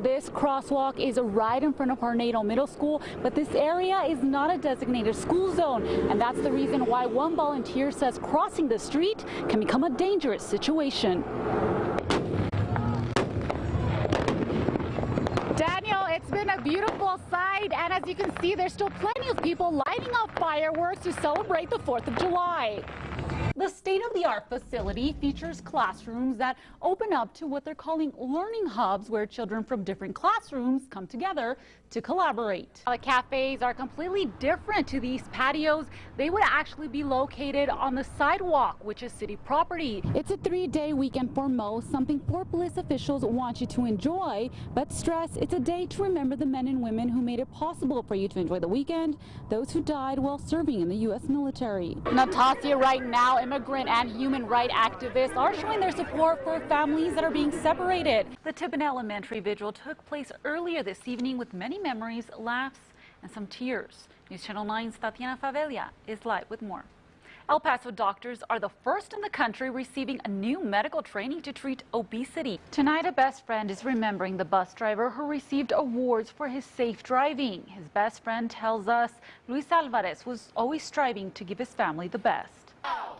This crosswalk is right in front of Hornado Middle School, but this area is not a designated school zone, and that's the reason why one volunteer says crossing the street can become a dangerous situation. Daniel, it's been a beautiful sight, and as you can see, there's still plenty of people lighting up fireworks to celebrate the 4th of July. The state-of-the-art facility features classrooms that open up to what they're calling learning hubs, where children from different classrooms come together to collaborate. The cafes are completely different to these patios. They would actually be located on the sidewalk, which is city property. It's a 3-day weekend for most, something Port Bliss officials want you to enjoy, but stress it's a day to remember the men and women who made it possible for you to enjoy the weekend, those who died while serving in the U.S. military. Natasha, right now, immigrant and human rights activists are showing their support for families that are being separated. The Tippin Elementary vigil took place earlier this evening with many memories, laughs, and some tears. News Channel 9's Tatiana Favela is live with more. El Paso doctors are the first in the country receiving a new medical training to treat obesity. Tonight, a best friend is remembering the bus driver who received awards for his safe driving. His best friend tells us Luis Alvarez was always striving to give his family the best.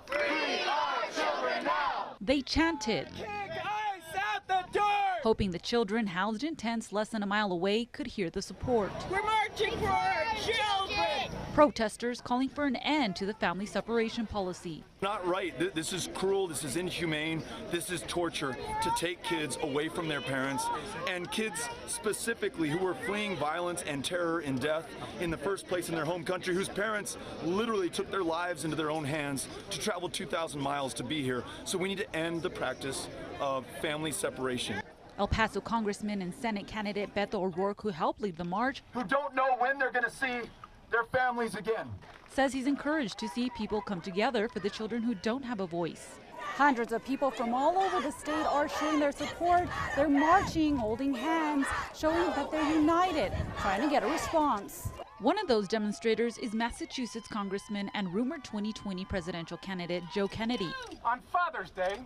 Free our children now! They chanted, Kick ICE out the door! Hoping the children housed in tents less than a mile away could hear the support. We're marching for our children! Protesters calling for an end to the family separation policy. Not right. This is cruel. This is inhumane. This is torture to take kids away from their parents, and kids specifically who are fleeing violence and terror and death in the first place in their home country, whose parents literally took their lives into their own hands to travel 2,000 miles to be here. So we need to end the practice of family separation. El Paso Congressman and Senate candidate Beto O'Rourke, who helped lead the march, who don't know when they're going to see their families again, says he's encouraged to see people come together for the children who don't have a voice. Hundreds of people from all over the state are showing their support. They're marching, holding hands, showing that they're united, trying to get a response. One of those demonstrators is Massachusetts Congressman and rumored 2020 presidential candidate Joe Kennedy. On Father's Day,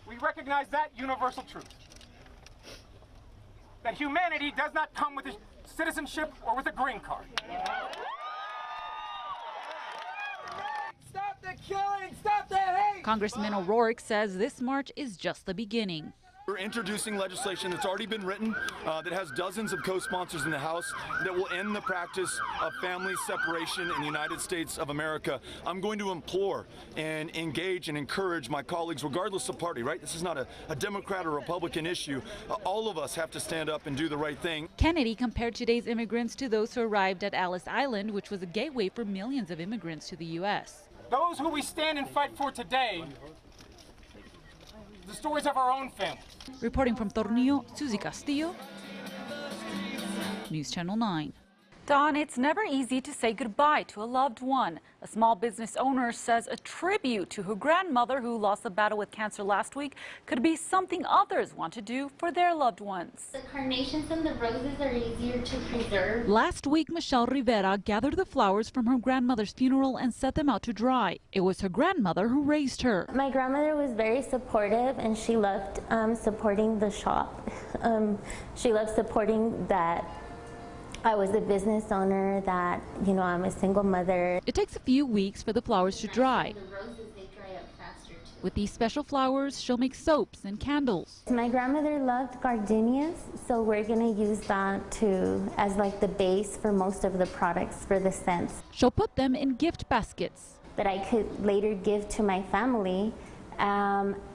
we recognize that universal truth, that humanity does not come with a citizenship or with a green card. Stop the killing! Stop the hate! Congressman O'Rourke says this march is just the beginning. We're introducing legislation that's already been written that has dozens of co-sponsors in the House that will end the practice of family separation in the United States of America. I'm going to implore and engage and encourage my colleagues, regardless of party, right? This is not a Democrat or Republican issue. All of us have to stand up and do the right thing. Kennedy compared today's immigrants to those who arrived at Ellis Island, which was a gateway for millions of immigrants to the U.S. Those who we stand and fight for today, the stories of our own families. Reporting from Tornillo, Susy Castillo, News Channel 9. Don, it's never easy to say goodbye to a loved one. A small business owner says a tribute to her grandmother, who lost the battle with cancer last week, could be something others want to do for their loved ones. The carnations and the roses are easier to preserve. Last week, Michelle Rivera gathered the flowers from her grandmother's funeral and set them out to dry. It was her grandmother who raised her. My grandmother was very supportive, and she loved supporting the shop. She loved supporting that I was a business owner, that, you know, I'm a single mother. It takes a few weeks for the flowers to dry. The roses, they dry up faster too. With these special flowers, she'll make soaps and candles. My grandmother loved gardenias, so we're gonna use that as like the base for most of the products for the scents. She'll put them in gift baskets that I could later give to my family,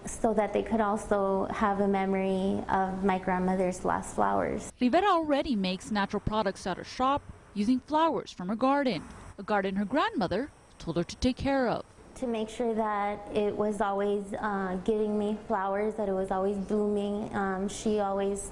so that they could also have a memory of my grandmother's last flowers. Rivera already makes natural products at her shop using flowers from her garden, a garden her grandmother told her to take care of. To make sure that it was always giving me flowers, that it was always blooming. She always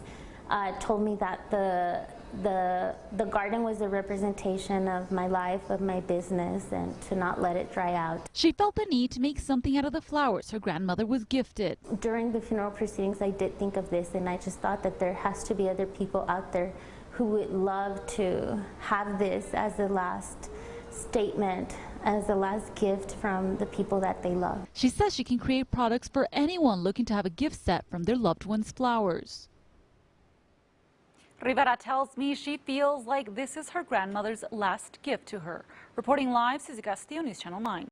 told me that the garden was a representation of my life, of my business, and to not let it dry out. She felt the need to make something out of the flowers her grandmother was gifted. During the funeral proceedings, I did think of this, and I just thought that there has to be other people out there who would love to have this as the last statement, as the last gift from the people that they love. She says she can create products for anyone looking to have a gift set from their loved one's flowers. Rivera tells me she feels like this is her grandmother's last gift to her. Reporting live, Susy Castillo, News Channel 9.